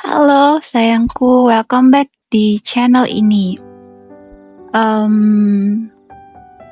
Halo sayangku, welcome back di channel ini.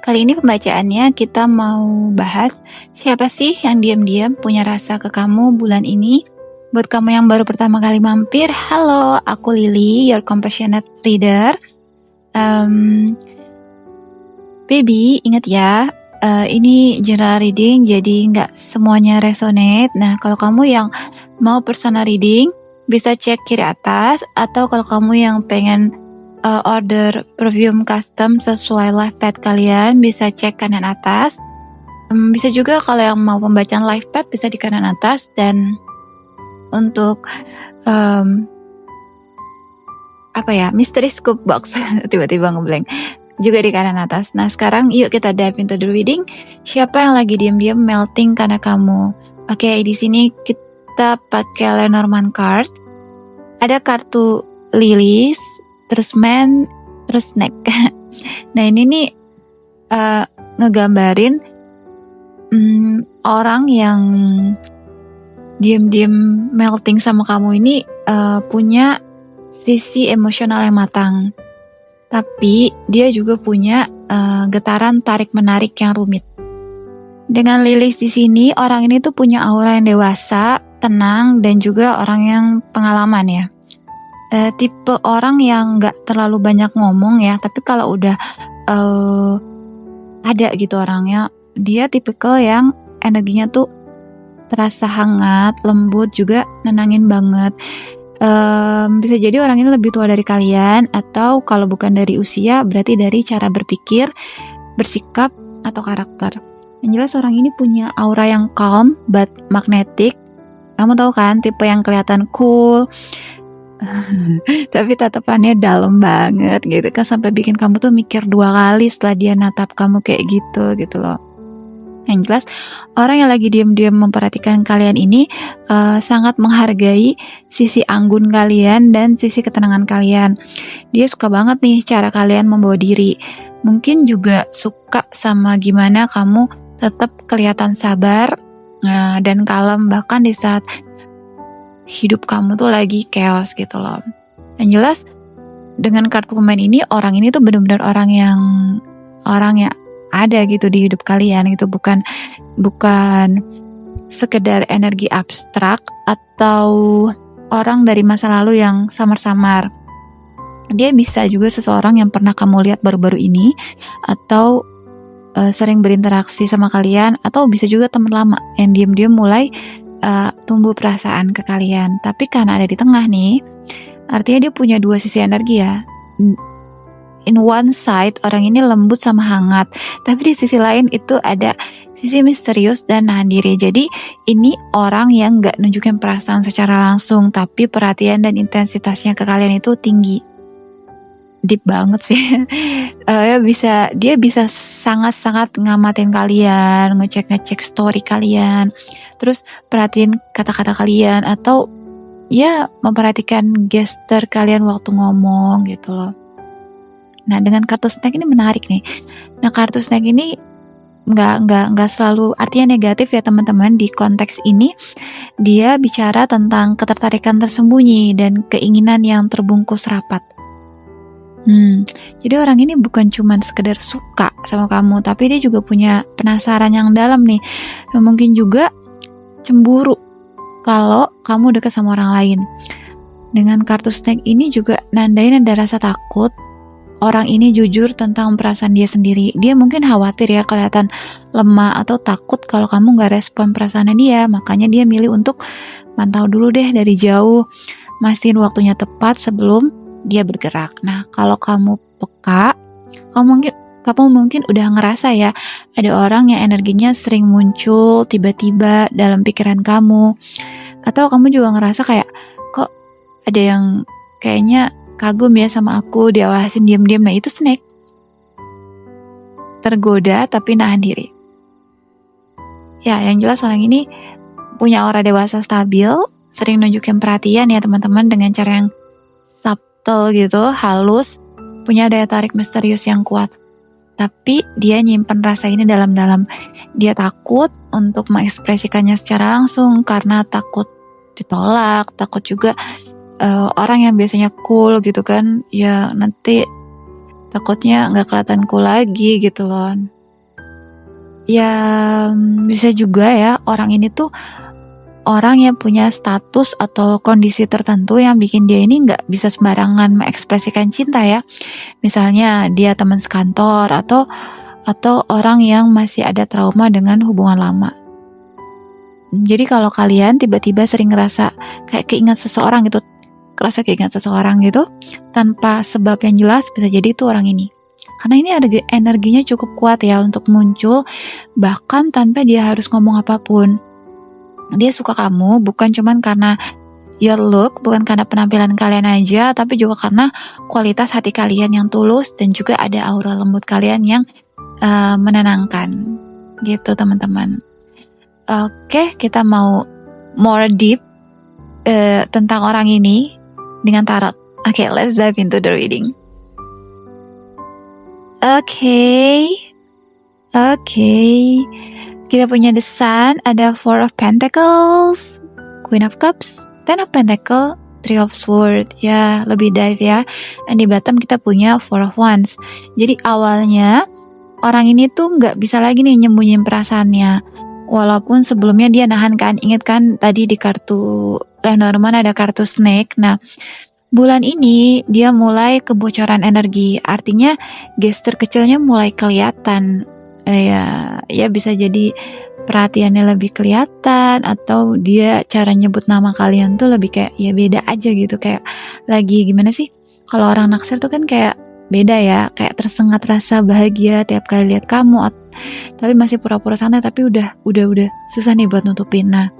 Kali ini pembacaannya kita mau bahas siapa sih yang diam-diam punya rasa ke kamu bulan ini. Buat kamu yang baru pertama kali mampir, halo, aku Lily, your compassionate reader. Baby, ingat ya, ini general reading, jadi nggak semuanya resonate. Nah, kalau kamu yang mau personal reading, bisa cek kiri atas, atau kalau kamu yang pengen order perfume custom sesuai life path kalian, bisa cek kanan atas. Bisa juga kalau yang mau pembacaan life path bisa di kanan atas, dan untuk mystery scoop box tiba-tiba ngeblank juga di kanan atas. Nah, sekarang yuk kita dive into the reading. Siapa yang lagi diam-diam melting karena kamu? Oke, di sini kita pakai Lenormand card. Ada kartu Lilies, terus Man, terus Snake. Nah, ini nih ngegambarin orang yang diam-diam melting sama kamu ini punya sisi emosional yang matang. Tapi dia juga punya getaran tarik-menarik yang rumit. Dengan Lilies di sini, orang ini tuh punya aura yang dewasa, tenang, dan juga orang yang pengalaman ya. Tipe orang yang gak terlalu banyak ngomong ya, tapi kalau udah ada gitu orangnya, dia tipikal yang energinya tuh terasa hangat, lembut, juga nenangin banget. Bisa jadi orang ini lebih tua dari kalian, atau kalau bukan dari usia, berarti dari cara berpikir, bersikap, atau karakter. Yang jelas orang ini punya aura yang calm but magnetic. Kamu tahu kan, tipe yang kelihatan cool tapi tatapannya dalam banget gitu kan, sampai bikin kamu tuh mikir 2 kali setelah dia natap kamu kayak gitu loh. Yang jelas orang yang lagi diam-diam memperhatikan kalian ini sangat menghargai sisi anggun kalian dan sisi ketenangan kalian. Dia suka banget nih cara kalian membawa diri. Mungkin juga suka sama gimana kamu tetap kelihatan sabar dan kalem bahkan di saat hidup kamu tuh lagi chaos gitu loh. Yang jelas dengan kartu pemain ini, orang ini tuh benar-benar orang yang ada gitu di hidup kalian gitu, bukan sekedar energi abstrak atau orang dari masa lalu yang samar-samar. Dia bisa juga seseorang yang pernah kamu lihat baru-baru ini, atau sering berinteraksi sama kalian, atau bisa juga teman lama yang diam-diam mulai tumbuh perasaan ke kalian. Tapi karena ada di tengah nih, artinya dia punya 2 sisi energi ya. In one side, orang ini lembut sama hangat, tapi di sisi lain itu ada sisi misterius dan nahan diri. Jadi ini orang yang gak nunjukin perasaan secara langsung, tapi perhatian dan intensitasnya ke kalian itu tinggi. Deep banget sih. Dia bisa sangat-sangat ngamatin kalian, ngecek story kalian, terus perhatiin kata-kata kalian, atau ya memperhatikan gesture kalian waktu ngomong gitu loh. Nah, dengan kartu Snake ini menarik nih. Nah, kartu Snake ini nggak selalu artinya negatif ya teman-teman. Di konteks ini dia bicara tentang ketertarikan tersembunyi dan keinginan yang terbungkus rapat. Jadi orang ini bukan cuma sekedar suka sama kamu, tapi dia juga punya penasaran yang dalam nih. Mungkin juga cemburu kalau kamu dekat sama orang lain. Dengan kartu Snake ini juga nandain ada rasa takut. Orang ini jujur tentang perasaan dia sendiri. Dia mungkin khawatir ya, kelihatan lemah atau takut kalau kamu gak respon perasaannya dia. Makanya dia milih untuk mantau dulu deh dari jauh, mastiin waktunya tepat sebelum dia bergerak. Nah, kalau kamu peka, kamu mungkin udah ngerasa ya, ada orang yang energinya sering muncul tiba-tiba dalam pikiran kamu. Atau kamu juga ngerasa kayak, kok ada yang kayaknya kagum ya sama aku, diawasin diam-diam. Nah, itu Snake. Tergoda tapi nahan diri. Ya, yang jelas orang ini punya aura dewasa stabil, sering nunjukin perhatian ya teman-teman, dengan cara yang subtle gitu, halus, punya daya tarik misterius yang kuat. Tapi dia nyimpen rasa ini dalam-dalam. Dia takut untuk mengekspresikannya secara langsung karena takut ditolak, takut juga orang yang biasanya cool gitu kan, ya nanti takutnya nggak kelihatan cool lagi gitu loh. Ya bisa juga ya orang ini tuh orang yang punya status atau kondisi tertentu yang bikin dia ini nggak bisa sembarangan mengekspresikan cinta ya. Misalnya dia teman sekantor atau orang yang masih ada trauma dengan hubungan lama. Jadi kalau kalian tiba-tiba sering ngerasa kayak keingat seseorang gitu, tanpa sebab yang jelas, bisa jadi itu orang ini. Karena ini ada energinya cukup kuat ya untuk muncul, bahkan tanpa dia harus ngomong apapun. Dia suka kamu bukan cuman karena your look, bukan karena penampilan kalian aja, tapi juga karena kualitas hati kalian yang tulus dan juga ada aura lembut kalian yang menenangkan gitu teman-teman. Oke, kita mau more deep tentang orang ini dengan tarot. Oke, let's dive into the reading. Oke. Kita punya The Sun, ada Four of Pentacles, Queen of Cups, Ten of Pentacles, Three of Swords. Ya, lebih dive ya. Dan di bottom kita punya Four of Wands. Jadi awalnya orang ini tuh nggak bisa lagi nih nyembunyiin perasaannya. Walaupun sebelumnya dia nahan kan, inget kan tadi di kartu Lenormand ada kartu Snake. Nah, bulan ini dia mulai kebocoran energi, artinya gestur kecilnya mulai kelihatan. Ya bisa jadi perhatiannya lebih kelihatan, atau dia cara nyebut nama kalian tuh lebih kayak ya beda aja gitu, kayak lagi gimana sih? Kalau orang naksir tuh kan kayak beda ya, kayak tersengat rasa bahagia tiap kali lihat kamu, tapi masih pura-pura santai, tapi udah susah nih buat nutupin. Nah,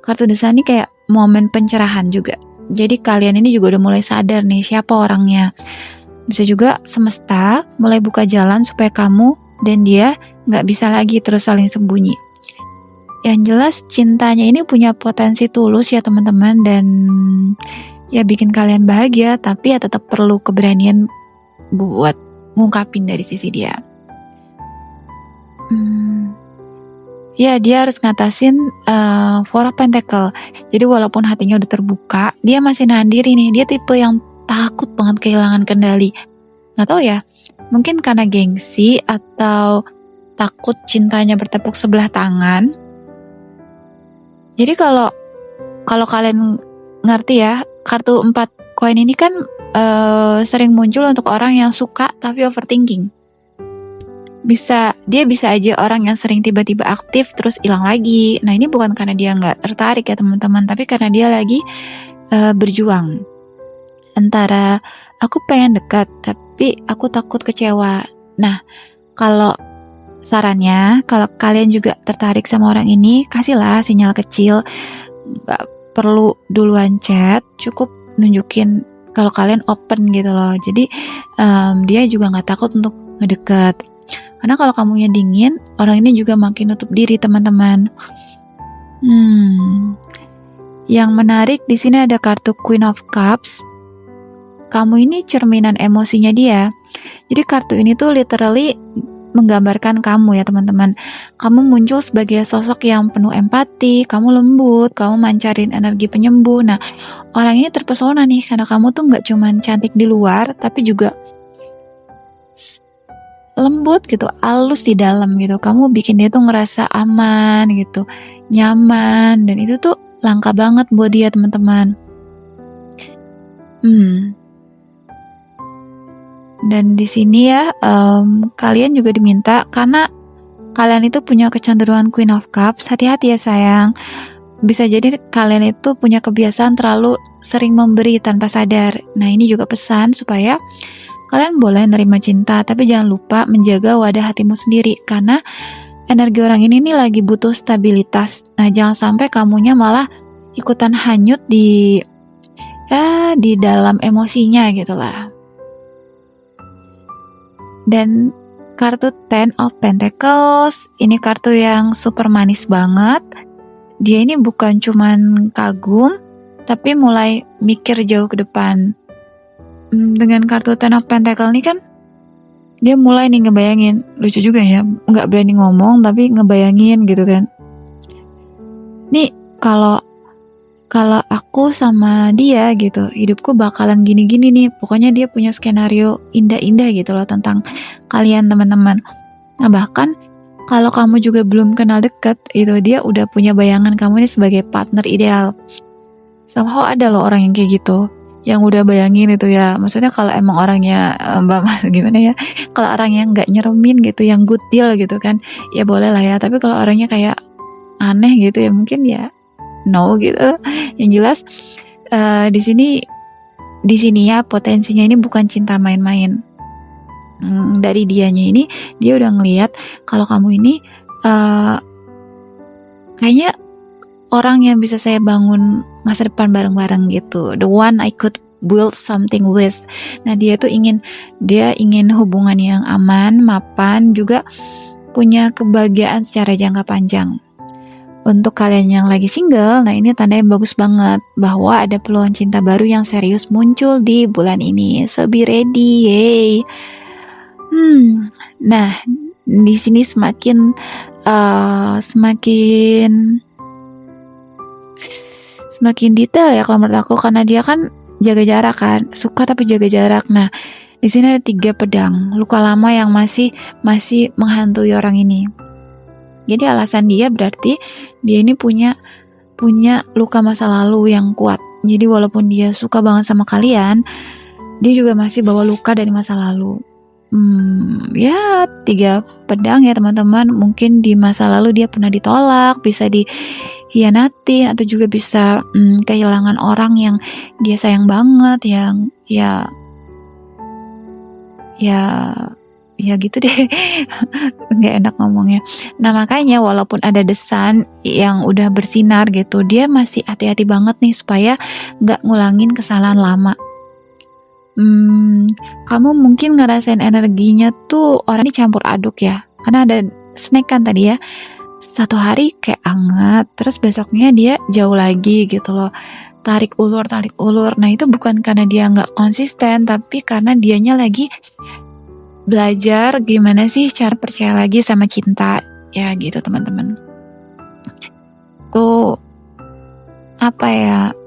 kartu desa ini kayak momen pencerahan juga. Jadi kalian ini juga udah mulai sadar nih siapa orangnya. Bisa juga semesta mulai buka jalan supaya kamu dan dia gak bisa lagi terus saling sembunyi. Yang jelas cintanya ini punya potensi tulus ya teman-teman, dan ya bikin kalian bahagia, tapi ya tetap perlu keberanian buat ngungkapin dari sisi dia. Ya dia harus ngatasin Four of Pentacles. Jadi walaupun hatinya udah terbuka, dia masih nahan diri nih. Dia tipe yang takut banget kehilangan kendali. Gak tahu ya, mungkin karena gengsi atau takut cintanya bertepuk sebelah tangan. Jadi kalau kalian ngerti ya, kartu 4 koin ini kan sering muncul untuk orang yang suka tapi overthinking. Dia bisa aja orang yang sering tiba-tiba aktif terus hilang lagi. Nah ini bukan karena dia nggak tertarik ya teman-teman, tapi karena dia lagi berjuang antara aku pengen dekat tapi aku takut kecewa. Nah kalau sarannya, kalau kalian juga tertarik sama orang ini, kasihlah sinyal kecil, nggak perlu duluan chat, cukup nunjukin kalau kalian open gitu loh. Jadi dia juga nggak takut untuk ngedeket. Karena kalau kamunya dingin, orang ini juga makin nutup diri teman-teman. Yang menarik di sini ada kartu Queen of Cups. Kamu ini cerminan emosinya dia. Jadi kartu ini tuh literally menggambarkan kamu ya teman-teman. Kamu muncul sebagai sosok yang penuh empati, kamu lembut, kamu mancarin energi penyembuh. Nah, orang ini terpesona nih karena kamu tuh nggak cuman cantik di luar, tapi juga lembut gitu, halus di dalam gitu. Kamu bikin dia tuh ngerasa aman gitu, nyaman, dan itu tuh langka banget buat dia teman-teman. Dan di sini ya kalian juga diminta, karena kalian itu punya kecenderungan Queen of Cups, hati-hati ya sayang. Bisa jadi kalian itu punya kebiasaan terlalu sering memberi tanpa sadar. Nah ini juga pesan supaya kalian boleh nerima cinta, tapi jangan lupa menjaga wadah hatimu sendiri, karena energi orang ini nih lagi butuh stabilitas. Nah jangan sampai kamunya malah ikutan hanyut di dalam emosinya gitu lah. Dan kartu Ten of Pentacles, ini kartu yang super manis banget. Dia ini bukan cuman kagum, tapi mulai mikir jauh ke depan. Dengan kartu Ten of Pentacles ini kan, dia mulai nih ngebayangin, lucu juga ya, nggak berani ngomong tapi ngebayangin gitu kan. Nih kalau kalau aku sama dia gitu, hidupku bakalan gini-gini nih. Pokoknya dia punya skenario indah-indah gitu loh tentang kalian teman-teman. Nah bahkan kalau kamu juga belum kenal deket, itu dia udah punya bayangan kamu nih sebagai partner ideal. Somehow ada loh orang yang kayak gitu, yang udah bayangin itu ya. Maksudnya kalau emang orangnya Mbak Mas gimana ya? Kalau orang yang nggak nyeremin gitu, yang good deal gitu kan, ya boleh lah ya. Tapi kalau orangnya kayak aneh gitu ya mungkin ya no gitu. Yang jelas di sini ya potensinya ini bukan cinta main-main. Dari dianya ini dia udah ngelihat kalau kamu ini kayaknya orang yang bisa saya bangun masa depan bareng-bareng gitu, the one I could build something with. Nah dia ingin hubungan yang aman, mapan, juga punya kebahagiaan secara jangka panjang. Untuk kalian yang lagi single, nah ini tanda yang bagus banget bahwa ada peluang cinta baru yang serius muncul di bulan ini. So be ready, yay. Nah di sini semakin detail ya kalau menurut aku, karena dia kan jaga jarak kan, suka tapi jaga jarak. Nah di sini ada 3 pedang, luka lama yang masih menghantui orang ini. Jadi alasan dia berarti dia ini punya luka masa lalu yang kuat. Jadi walaupun dia suka banget sama kalian, dia juga masih bawa luka dari masa lalu. Ya 3 pedang ya teman-teman. Mungkin di masa lalu dia pernah ditolak, bisa dihianatin, atau juga bisa kehilangan orang yang dia sayang banget, yang ya gitu deh. Nggak enak ngomongnya. Nah makanya walaupun ada desan yang udah bersinar gitu, dia masih hati-hati banget nih supaya nggak ngulangin kesalahan lama. Kamu mungkin ngerasain energinya tuh orang ini campur aduk ya, karena ada snack kan tadi ya. Satu hari kayak anget, terus besoknya dia jauh lagi gitu loh, tarik ulur. Nah itu bukan karena dia nggak konsisten, tapi karena dianya lagi belajar gimana sih cara percaya lagi sama cinta ya gitu teman-teman. Tuh apa ya,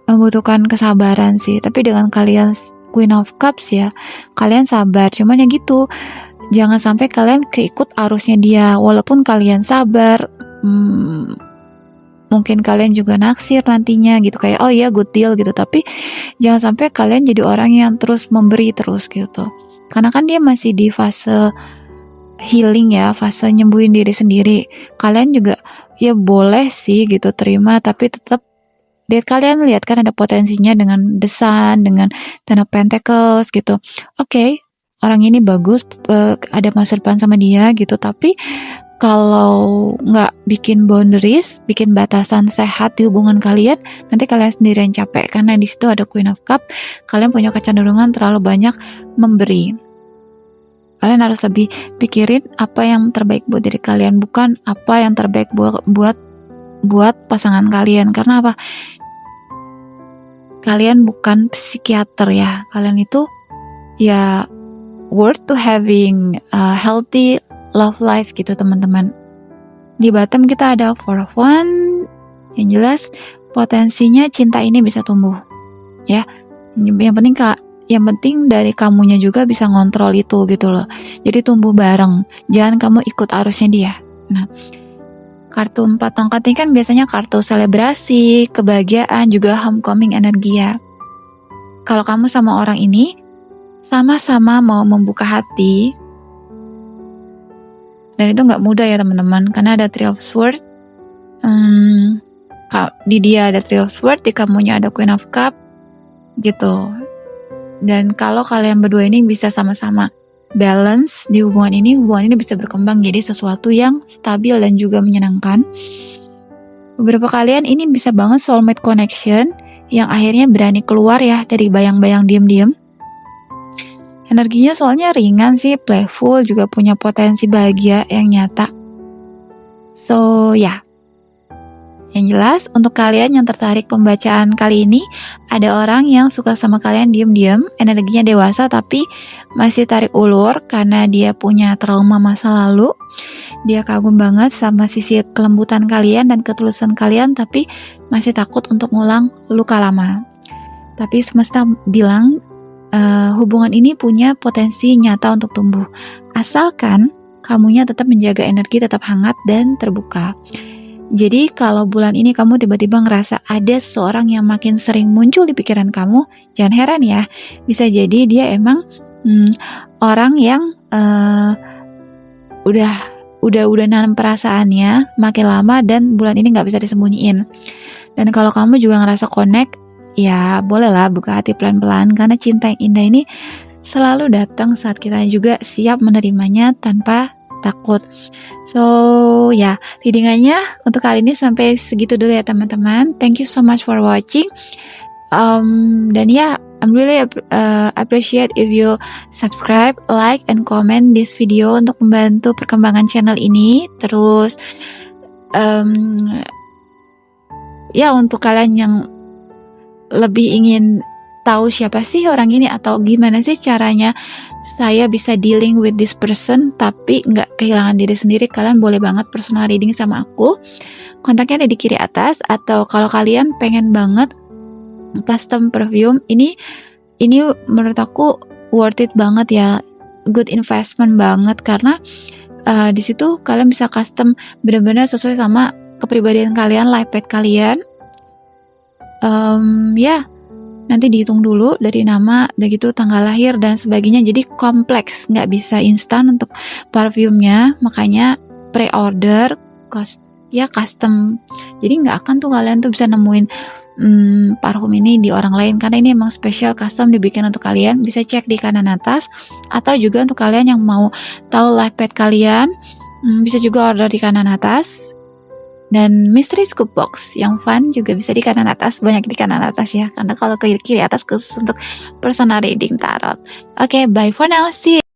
membutuhkan kesabaran sih. Tapi dengan kalian Queen of Cups ya, kalian sabar. Cuman ya gitu, jangan sampai kalian keikut arusnya dia. Walaupun kalian sabar, mungkin kalian juga naksir nantinya gitu, kayak oh ya good deal gitu. Tapi jangan sampai kalian jadi orang yang terus memberi terus gitu. Karena kan dia masih di fase healing ya, fase nyembuhin diri sendiri. Kalian juga ya boleh sih gitu terima, tapi tetap kalian lihat kan ada potensinya dengan desan, dengan Ten of Pentacles gitu. Oke, orang ini bagus, ada masa depan sama dia gitu. Tapi kalau nggak bikin boundaries, bikin batasan sehat di hubungan kalian, nanti kalian sendiri yang capek. Karena di situ ada Queen of Cup, kalian punya kecenderungan terlalu banyak memberi. Kalian harus lebih pikirin apa yang terbaik buat diri kalian, bukan apa yang terbaik buat pasangan kalian. Karena apa? Kalian bukan psikiater ya. Kalian itu ya worth to having a healthy love life gitu teman-teman. Di bottom kita ada Four of Wands. Yang jelas potensinya cinta ini bisa tumbuh ya. Yang penting dari kamunya juga bisa ngontrol itu gitu loh. Jadi tumbuh bareng, jangan kamu ikut arusnya dia. Nah, kartu 4 tongkat ini kan biasanya kartu selebrasi, kebahagiaan, juga homecoming energi ya. Kalau kamu sama orang ini sama-sama mau membuka hati, dan itu gak mudah ya teman-teman, karena ada Three of Swords. Di dia ada Three of Swords, di kamunya ada Queen of Cup gitu. Dan kalau kalian berdua ini bisa sama-sama balance di hubungan ini bisa berkembang jadi sesuatu yang stabil dan juga menyenangkan. Beberapa kalian ini bisa banget soulmate connection yang akhirnya berani keluar ya dari bayang-bayang diam-diam. Energinya soalnya ringan sih, playful, juga punya potensi bahagia yang nyata. So ya, Yang jelas, untuk kalian yang tertarik pembacaan kali ini, ada orang yang suka sama kalian diam-diam, energinya dewasa tapi masih tarik ulur karena dia punya trauma masa lalu. Dia kagum banget sama sisi kelembutan kalian dan ketulusan kalian, tapi masih takut untuk ngulang luka lama. Tapi semesta bilang hubungan ini punya potensi nyata untuk tumbuh, asalkan kamunya tetap menjaga energi tetap hangat dan terbuka. Jadi kalau bulan ini kamu tiba-tiba ngerasa ada seseorang yang makin sering muncul di pikiran kamu, jangan heran ya, bisa jadi dia emang orang yang udah nanam perasaannya makin lama dan bulan ini nggak bisa disembunyiin. Dan kalau kamu juga ngerasa connect, ya bolehlah buka hati pelan-pelan, karena cinta yang indah ini selalu datang saat kita juga siap menerimanya tanpa takut. So ya, readingannya untuk kali ini sampai segitu dulu ya teman-teman. Thank you so much for watching. Dan ya, I'm really appreciate if you subscribe, like, and comment this video untuk membantu perkembangan channel ini. Terus ya, untuk kalian yang lebih ingin tahu siapa sih orang ini atau gimana sih caranya saya bisa dealing with this person tapi nggak kehilangan diri sendiri, kalian boleh banget personal reading sama aku. Kontaknya ada di kiri atas. Atau kalau kalian pengen banget custom perfume, ini menurut aku worth it banget ya, good investment banget, karena di situ kalian bisa custom benar-benar sesuai sama kepribadian kalian, life path kalian. Ya, nanti dihitung dulu dari nama, udah gitu tanggal lahir dan sebagainya. Jadi kompleks, nggak bisa instan untuk parfumnya, makanya pre-order custom. Jadi nggak akan tuh kalian tuh bisa nemuin parfum ini di orang lain, karena ini emang special custom dibikin untuk kalian. Bisa cek di kanan atas, atau juga untuk kalian yang mau tahu life path kalian, bisa juga order di kanan atas. Dan mystery scoop box yang fun juga bisa di kanan atas, banyak di kanan atas ya, karena kalau ke kiri atas khusus untuk personal reading tarot. Oke, bye for now, see you.